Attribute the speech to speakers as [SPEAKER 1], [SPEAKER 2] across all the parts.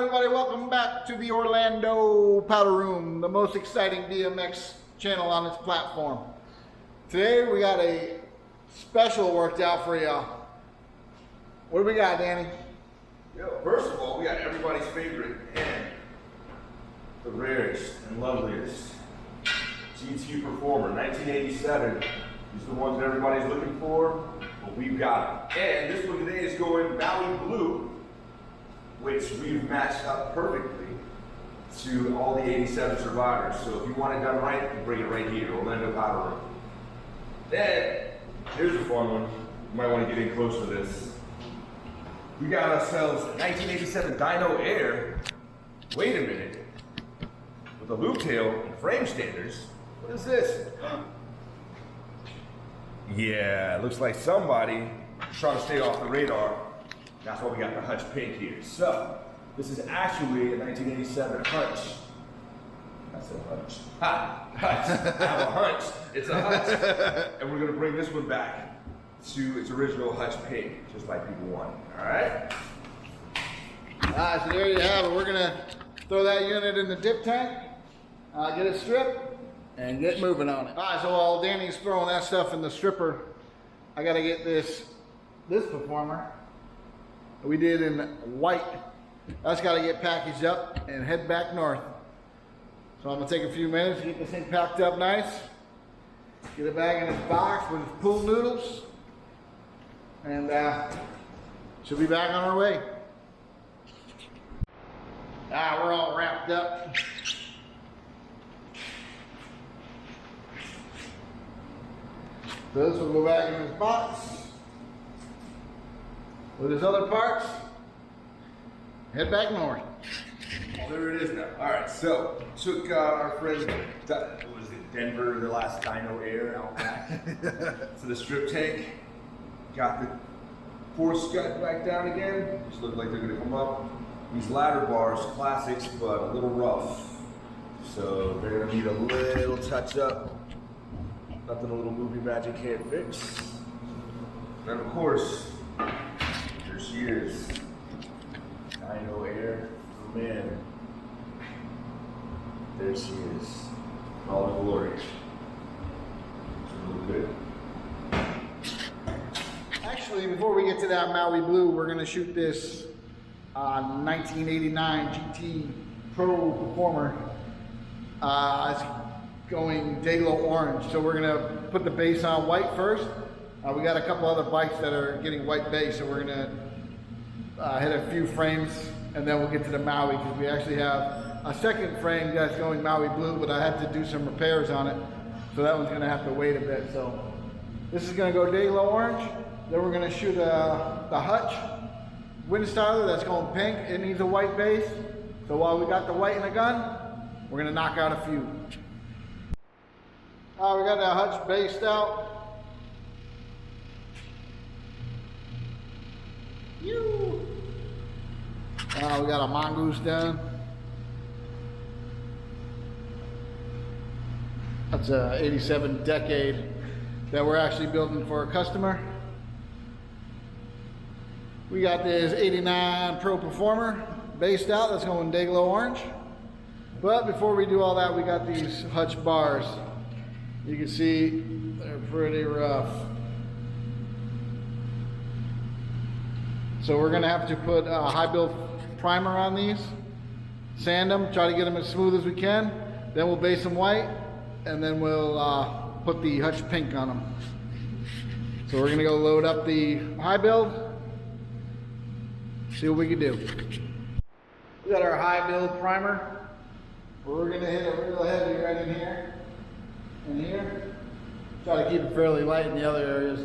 [SPEAKER 1] everybody, welcome back to the Orlando Powder Room, the most exciting BMX channel on its platform. Today we got a special worked out for y'all. What do we got, Danny?
[SPEAKER 2] First of all, we got everybody's favorite and the rarest and loveliest GT Performer, 1987. These are the ones that everybody's looking for, but we've got them. And this one today is going Maui Blue, which we've matched up perfectly to all the 87 survivors. So if you want it done right, you bring it right here, Orlando Powder Room. Then, here's a fun one. You might want to get in close to this. We got ourselves a 1987 Dyno Air. Wait a minute. With a loop tail and frame standers. What is this? Yeah, it looks like somebody trying to stay off the radar. That's why we got the Hutch pink here. So, this is actually a 1987 Hutch. That's a Hutch. Ha! Hutch. I have a hunch. It's a Hutch. And we're going to bring this one back to its original Hutch pink, just like people want. Alright?
[SPEAKER 1] Alright, so there you have it. We're going to throw that unit in the dip tank, get it stripped, and get moving on it. Alright, so while Danny's throwing that stuff in the stripper, I got to get this Performer we did in white. That's got to get packaged up and head back north. So I'm going to take a few minutes to get this thing packed up nice. Get it back in its box with its pool noodles. And she'll be back on her way. We're all wrapped up. So this will go back in its box with his other parts. Head back north.
[SPEAKER 2] Well, there it is now. All right, so took our friend, what was it, Denver, the last Dyno Air out back to the strip tank. Got the force gut back down again. Just look like they're gonna come up. These ladder bars, classics, but a little rough. So they're gonna need a little touch up. Nothing a little movie magic can't fix. And of course, there she is. Dyno Air, oh man. There she is. All the glory. It's really good.
[SPEAKER 1] Actually, before we get to that Maui Blue, we're going to shoot this 1989 GT Pro Performer. It's going Daylo Orange. So we're going to put the base on white first. We got a couple other bikes that are getting white base, so we're going to hit a few frames, and then we'll get to the Maui, because we actually have a second frame that's going Maui Blue, but I had to do some repairs on it, so that one's going to have to wait a bit. So this is going to go Daylo Orange. Then we're going to shoot the Hutch wind styler that's going pink. It needs a white base, so while we got the white in the gun, we're going to knock out a few. We got that Hutch based out. We got a mongoose done. That's a 87 Decade that we're actually building for a customer. We got this 89 Pro Performer based out, that's going Daylo Orange. But before we do all that, we got these Hutch bars. You can see they're pretty rough. So we're gonna have to put a high build primer on these, sand them, try to get them as smooth as we can. Then we'll base them white, and then we'll put the Hutch pink on them. So we're gonna go load up the high build, see what we can do. We got our high build primer. We're gonna hit it real heavy right in here and here. Try to keep it fairly light in the other areas,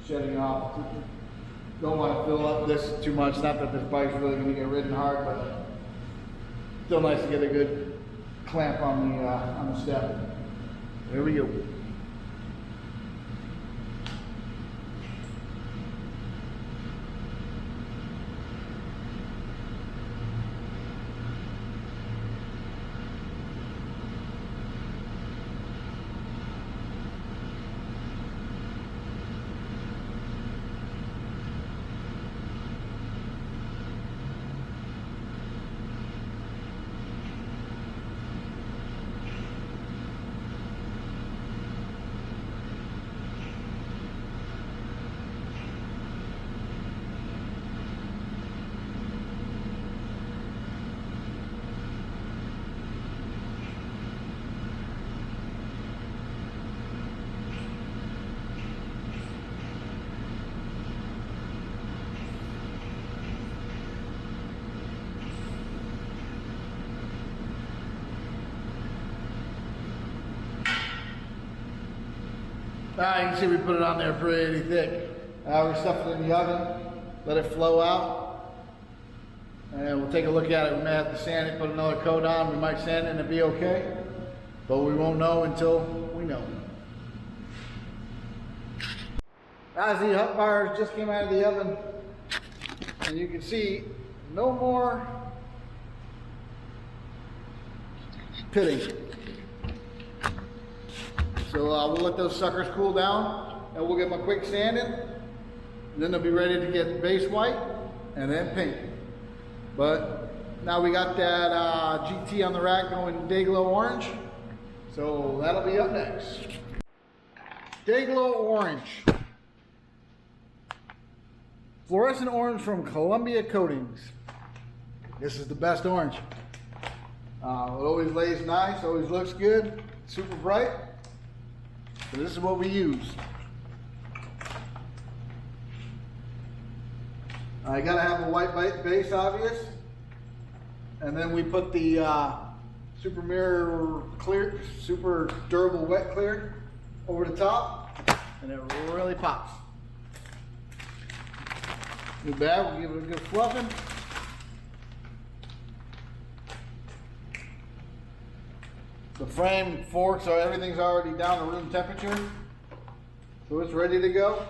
[SPEAKER 1] shedding off. Don't want to fill up this too much. Not that this bike's really going to get ridden hard, but still nice to get a good clamp on the step. There we go. You can see we put it on there pretty thick. We stuff it in the oven, let it flow out, and we'll take a look at it. We may have to sand it, put another coat on. We might sand it and it'll be okay, but we won't know until we know. As the hot bars just came out of the oven, and you can see no more pitting. So we'll let those suckers cool down, and we'll give them a quick sanding, and then they'll be ready to get base white and then pink. But now we got that GT on the rack going Dayglow orange, so that'll be up next. Dayglow orange. Fluorescent orange from Columbia Coatings. This is the best orange. It always lays nice, always looks good, super bright. So this is what we use. I gotta have a white base, obvious. And then we put the super mirror clear, super durable wet clear over the top, and it really pops. Too bad, we'll give it a good fluffing. The frame, forks, so everything's already down to room temperature. So it's ready to go.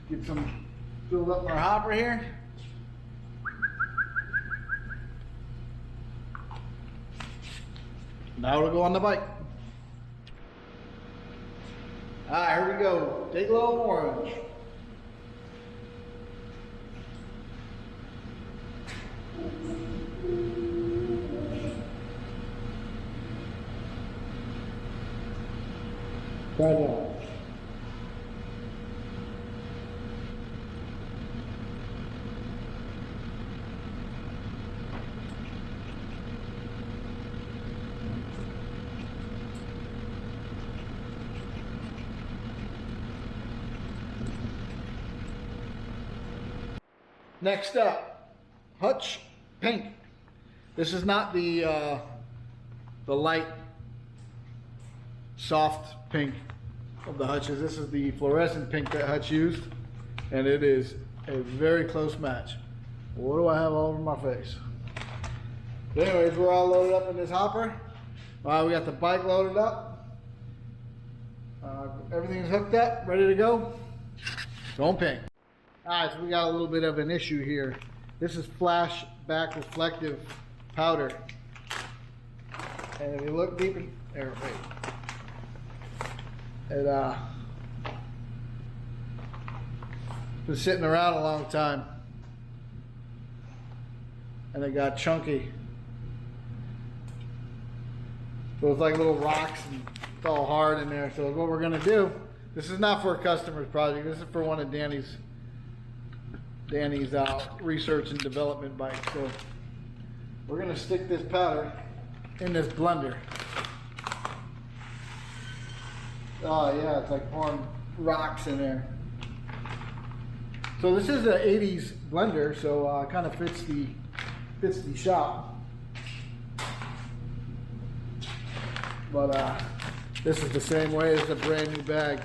[SPEAKER 1] Get some filled up in our hopper here. Now it'll go on the bike. Alright, here we go. Dayglow orange. Try that. Next up, Hutch Pink. This is not the light, soft pink of the Hutches. This is the fluorescent pink that Hutch used, and it is a very close match. What do I have all over my face? But anyways, we're all loaded up in this hopper. We got the bike loaded up. Everything's hooked up, ready to go. Going pink. Alright, so we got a little bit of an issue here. This is flash back reflective powder. And if you look deep in there, it been sitting around a long time. And it got chunky. So it's like little rocks and it's all hard in there. So what we're gonna do, this is not for a customer's project, this is for one of Danny's research and development bike. So we're gonna stick this powder in this blender. Oh yeah, it's like pouring rocks in there. So this is an 80s blender, so kind of fits the shop. But this is the same way as a brand new bag.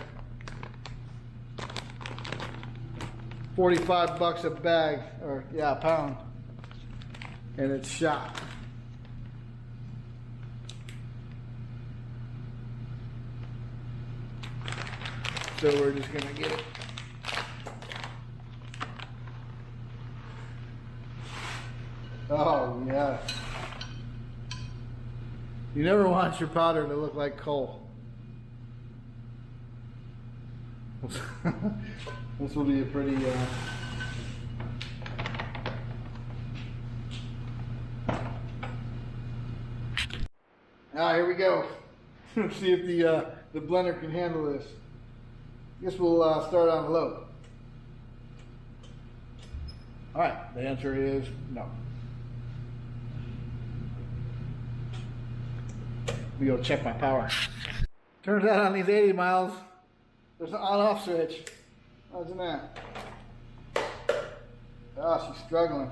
[SPEAKER 1] 45 bucks a bag, or yeah, a pound, and it's shot. So we're just gonna get it. Oh yeah. You never want your powder to look like coal. This will be a pretty here we go. See if the blender can handle this. Guess we'll start on low. All right, the answer is no. We go check my power. Turns out on these 80 miles, there's an on-off switch. Imagine that. Oh, she's struggling.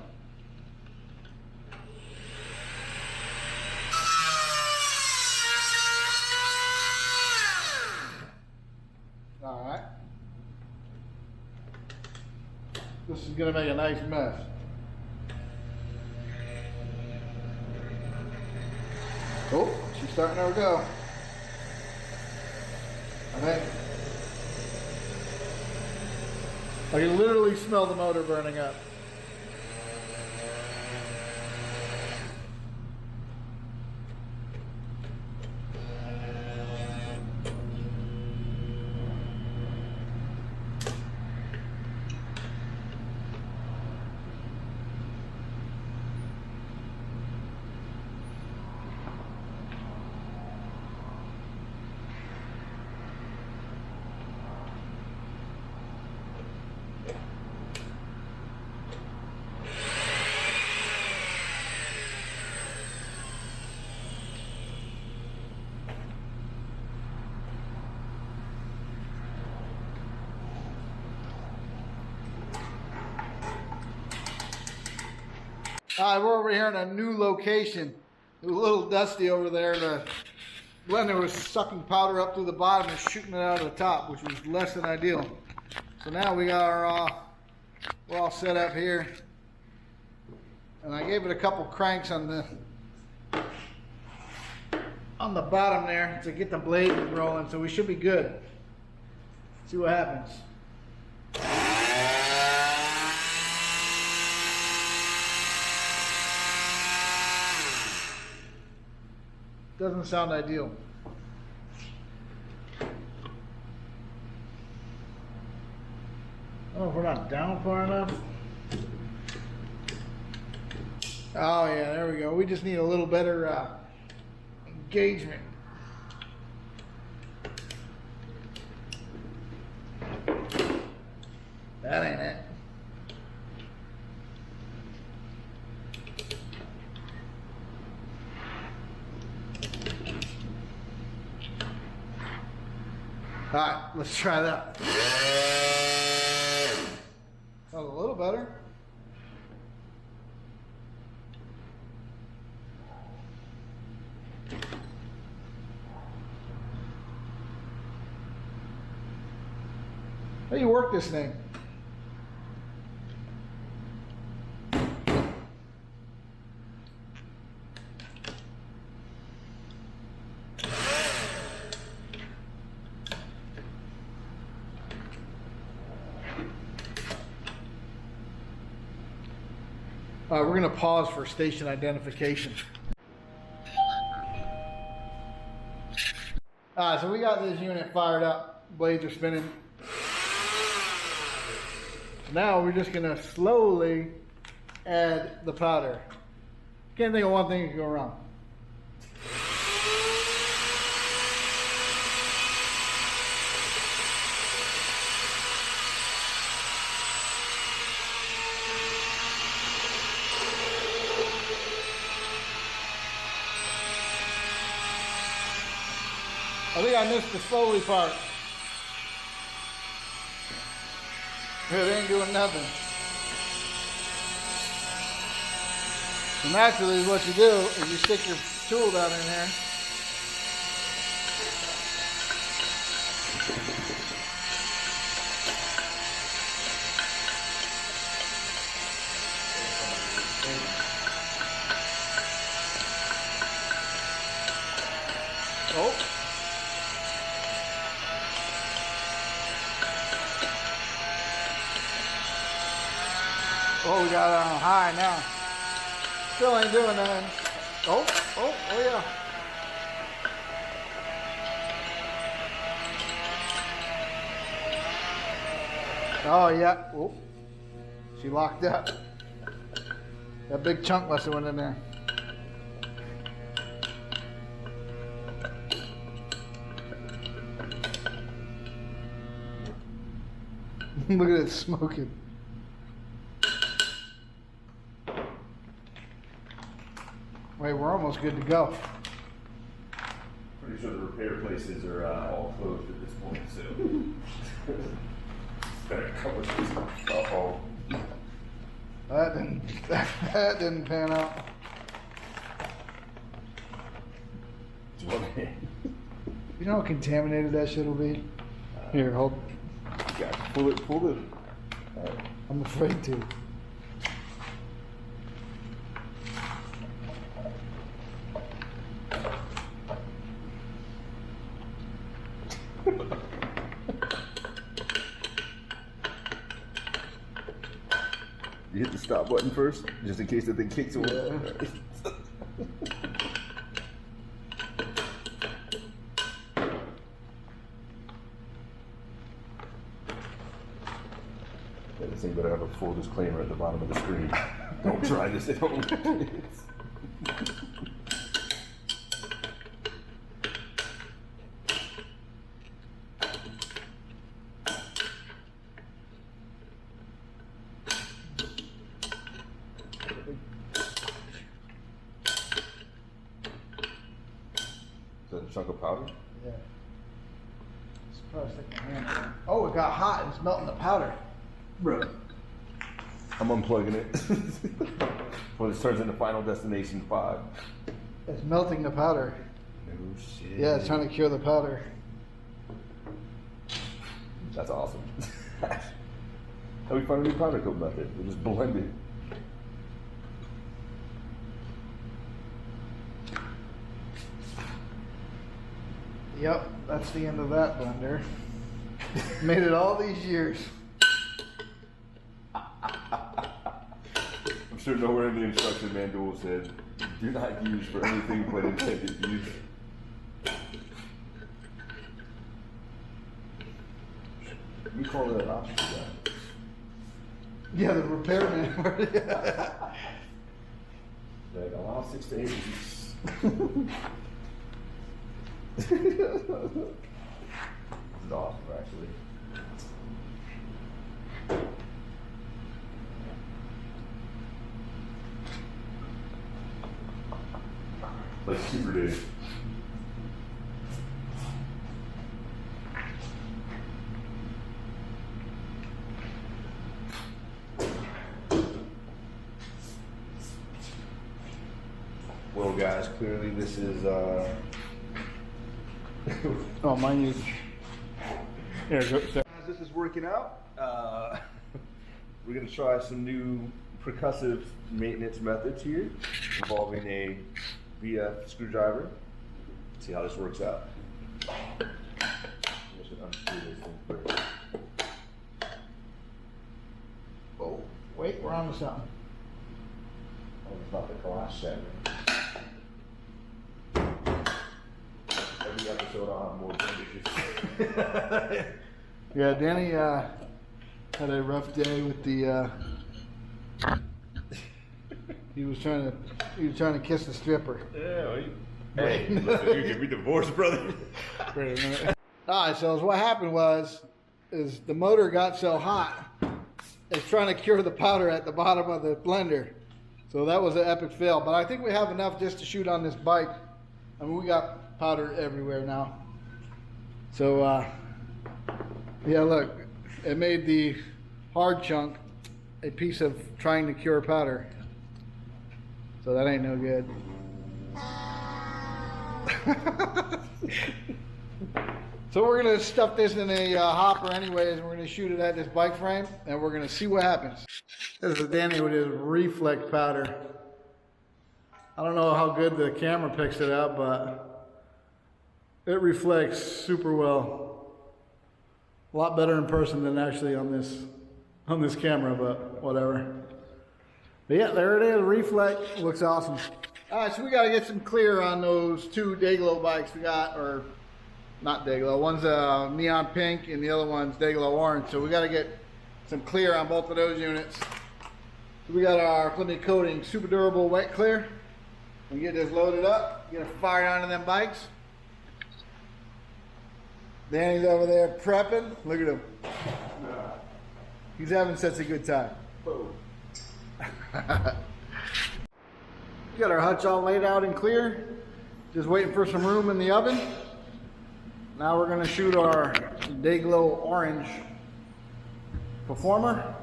[SPEAKER 1] This is gonna make a nice mess. Oh, she's starting to go. I think. I can literally smell the motor burning up. All right, we're over here in a new location. It was a little dusty over there. The blender was sucking powder up through the bottom and shooting it out of the top, which was less than ideal. So now we got our, we're all set up here. And I gave it a couple cranks on the bottom there to get the blade rolling, so we should be good. See what happens. Doesn't sound ideal. Oh, if we're not down far enough. Oh yeah, there we go. We just need a little better engagement. That ain't it. All right, let's try that. That was a little better. How do you work this thing? We're going to pause for station identification. So we got this unit fired up. Blades are spinning. Now we're just going to slowly add the powder. Can't think of one thing that can go wrong. I think I missed the slowly part. It ain't doing nothing. So naturally what you do is you stick your tool down in there. Oh. Oh, we got it on high now. Still ain't doing nothing. Oh yeah. Oh yeah. Oh, she locked up. That big chunk must have went in there. Look at it smoking. Wait, we're almost good to go.
[SPEAKER 2] Pretty sure the repair places are all closed at this point, so. Better cover this. Uh-oh.
[SPEAKER 1] That didn't pan out. You know how contaminated that shit will be? Here, hold.
[SPEAKER 2] Yeah, pull it. Right.
[SPEAKER 1] I'm afraid to.
[SPEAKER 2] You hit the stop button first, just in case the thing kicks away.
[SPEAKER 1] Yeah.
[SPEAKER 2] This thing better have a full disclaimer at the bottom of the screen. Don't try this at home. Is that a chunk of powder?
[SPEAKER 1] Yeah. Surprised I can handle it. Oh, it got hot. It's melting the powder.
[SPEAKER 2] Bro. I'm unplugging it. Before this turns into Final Destination 5.
[SPEAKER 1] It's melting the powder.
[SPEAKER 2] No shit.
[SPEAKER 1] Yeah, it's trying to cure the powder.
[SPEAKER 2] That's awesome. How we find a new powder coat method? We just blend it.
[SPEAKER 1] Yep, that's the end of that blender. Made it all these years.
[SPEAKER 2] I'm sure nowhere in the instruction manual said, do not use for anything but intended use. We call it an option guy.
[SPEAKER 1] Yeah, the repairman.
[SPEAKER 2] Like, allow 6 to 8 weeks. This is awesome, actually. Like Super Dave. Well, guys, clearly this is
[SPEAKER 1] Oh, mine is. Here, go.
[SPEAKER 2] As this is working out, we're going to try some new percussive maintenance methods here involving a VF screwdriver. See how this works out. I should unscrew this thing first.
[SPEAKER 1] Oh, wait, we're on to something.
[SPEAKER 2] Oh, it's not the glass shattering. Every episode I'll have more bandages.
[SPEAKER 1] Yeah, Danny had a rough day with the. He was trying to kiss the stripper.
[SPEAKER 2] Yeah, well, hey, listen, you can be divorced, brother.
[SPEAKER 1] Wait a minute. All right, so what happened is the motor got so hot, it's trying to cure the powder at the bottom of the blender. So that was an epic fail. But I think we have enough just to shoot on this bike. I mean, we got powder everywhere now. So, yeah, look, it made the hard chunk a piece of trying to cure powder. So that ain't no good. So we're gonna stuff this in a hopper anyways, and we're gonna shoot it at this bike frame, and we're gonna see what happens. This is Danny with his reflect powder. I don't know how good the camera picks it up, but it reflects super well. A lot better in person than actually on this camera, but whatever. But yeah, there it is, reflect, looks awesome. All right, so we gotta get some clear on those two Dayglow bikes we got, or not Dayglow, one's neon pink and the other one's Dayglow orange. So we gotta get some clear on both of those units. So we got our Plymouth Coating Super Durable Wet Clear. We get this loaded up, get it fired onto them bikes. Danny's over there prepping, look at him. He's having such a good time. We got our hutch all laid out and clear. Just waiting for some room in the oven. Now we're gonna shoot our Dayglow orange Performer.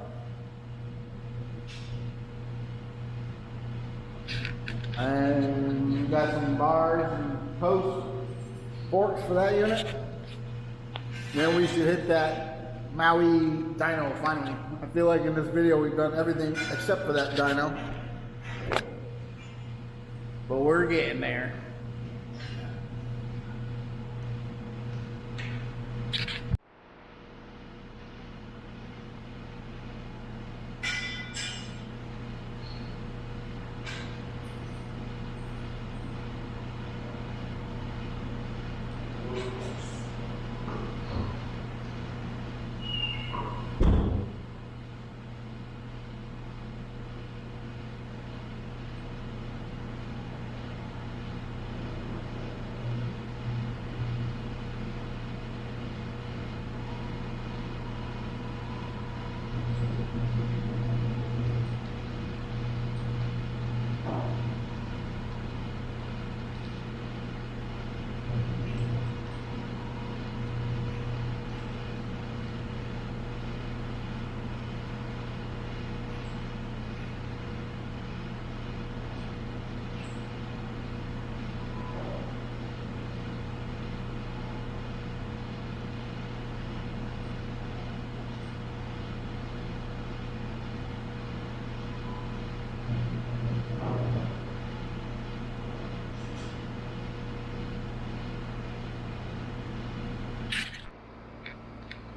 [SPEAKER 1] And we got some bars and posts, forks for that unit. Then we should hit that Maui dyno finally. I feel like in this video we've done everything except for that dyno. But we're getting there.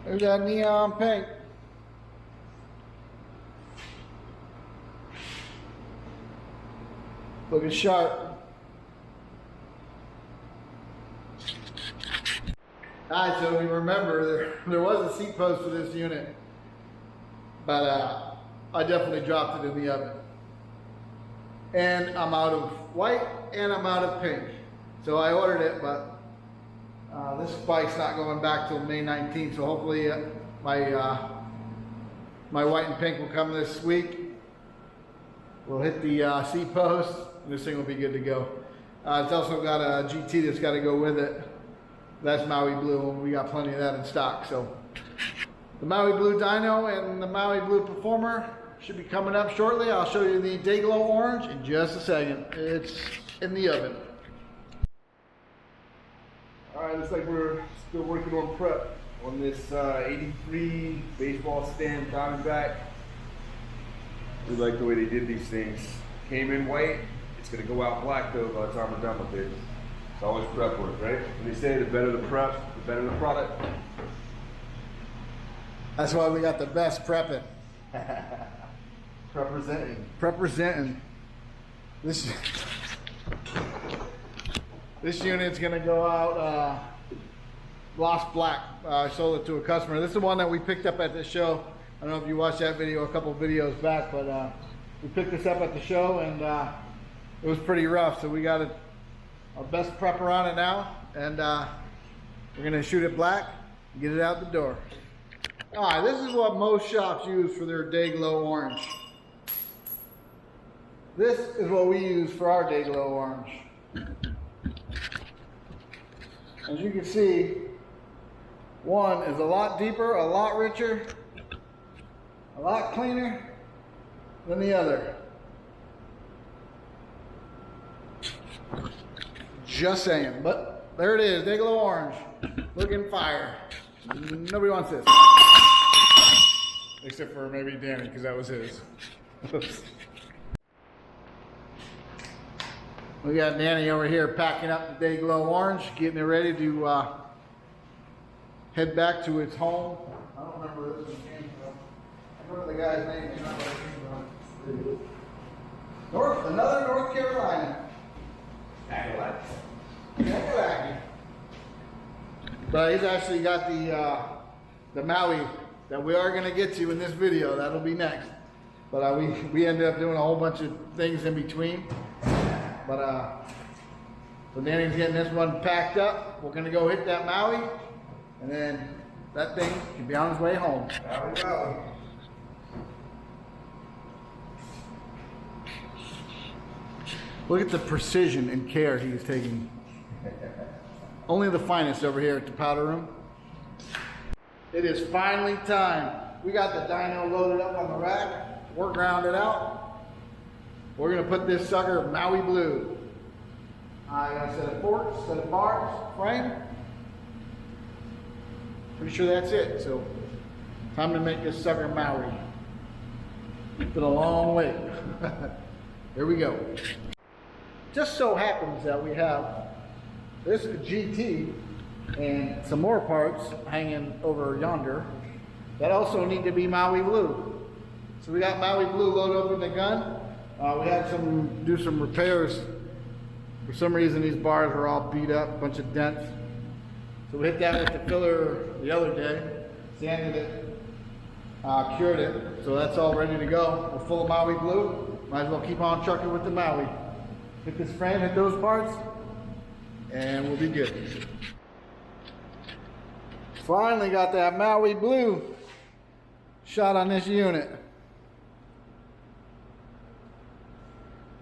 [SPEAKER 1] There's that neon pink. Looking sharp. Alright, so we remember there was a seat post for this unit, but I definitely dropped it in the oven. And I'm out of white and I'm out of pink. So I ordered it, but this bike's not going back till May 19th, so hopefully my white and pink will come this week. We'll hit the seat post, and this thing will be good to go. It's also got a GT that's got to go with it. That's Maui Blue, and we got plenty of that in stock. So the Maui Blue Dyno and the Maui Blue Performer should be coming up shortly. I'll show you the Dayglow Orange in just a second. It's in the oven.
[SPEAKER 2] Alright, looks like we're still working on prep on this 83 baseball stand Diamondback. We like the way they did these things. Came in white, it's going to go out black though by the time we're done with it. It's always prep work, right? And they say the better the prep, the better the product.
[SPEAKER 1] That's why we got the best prepping.
[SPEAKER 2] Representing.
[SPEAKER 1] This unit's gonna go out gloss black. I sold it to a customer. This is the one that we picked up at the show. I don't know if you watched that video a couple videos back, but we picked this up at the show and it was pretty rough. So we got our best prepper on it now, and we're gonna shoot it black and get it out the door. All right, this is what most shops use for their Dayglow Orange. This is what we use for our Dayglow Orange. As you can see, one is a lot deeper, a lot richer, a lot cleaner than the other. Just saying, but there it is, Dayglow Orange, looking fire. Nobody wants this. Except for maybe Danny, because that was his. We got Danny over here packing up the Dayglow Orange, getting it ready to head back to its home. I don't remember where this one came from. I remember the guy's name. I don't know where it came from. Another North Carolina. Kakalaki. But he's actually got the Maui that we are going to get to in this video. That'll be next. But we ended up doing a whole bunch of things in between. But so Danny's getting this one packed up. We're gonna go hit that Maui, and then that thing can be on its way home. Maui. Look at the precision and care he's taking. Only the finest over here at the powder room. It is finally time. We got the dyno loaded up on the rack. We're grounded out. We're gonna put this sucker Maui Blue. I got a set of forks, set of bars, frame. Pretty sure that's it. So Time to make this sucker Maui. It's been a long wait. Here we go. Just so happens that we have this GT and some more parts hanging over yonder that also need to be Maui blue. So we got Maui blue loaded up in the gun. We had do some repairs. For some reason these bars are all beat up, a bunch of dents. So we hit that with the filler the other day, sanded it, cured it. So that's all ready to go. We're full of Maui blue. Might as well keep on trucking with the Maui. Hit this frame, hit those parts, and we'll be good. Finally got that Maui blue shot on this unit.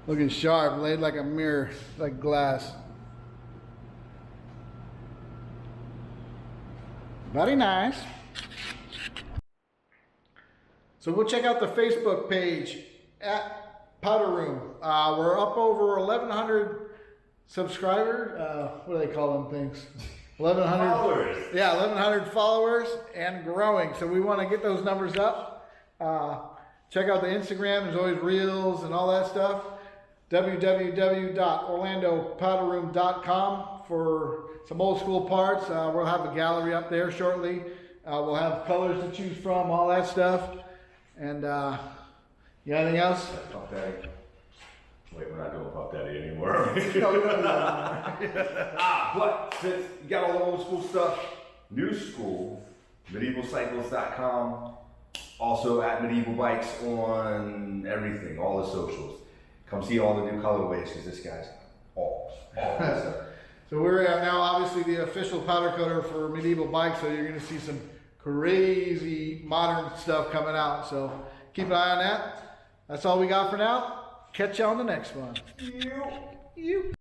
[SPEAKER 1] Looking sharp, laid like a mirror, like glass. Very nice. So we'll check out the Facebook page at Powder Room. We're up over 1,100 subscribers. What do they call them things? 1,100
[SPEAKER 2] followers.
[SPEAKER 1] Yeah, 1,100 followers and growing. So we want to get those numbers up. Check out the Instagram. There's always reels and all that stuff. www.orlandopowderroom.com for some old school parts. We'll have a gallery up there shortly. We'll have colors to choose from, all that stuff. And you got anything else?
[SPEAKER 2] Puff Daddy. Wait, we're not doing Puff Daddy anymore.
[SPEAKER 1] No, we don't do that.
[SPEAKER 2] But since you got all the old school stuff, new school, medievalcycles.com, also at Medieval Bikes on everything, all the socials. Come see all the new colorways because this guy's all that stuff.
[SPEAKER 1] So we're now obviously the official powder coater for Medieval Bikes, so you're going to see some crazy modern stuff coming out. So keep an eye on that. That's all we got for now. Catch you on the next one.
[SPEAKER 2] You.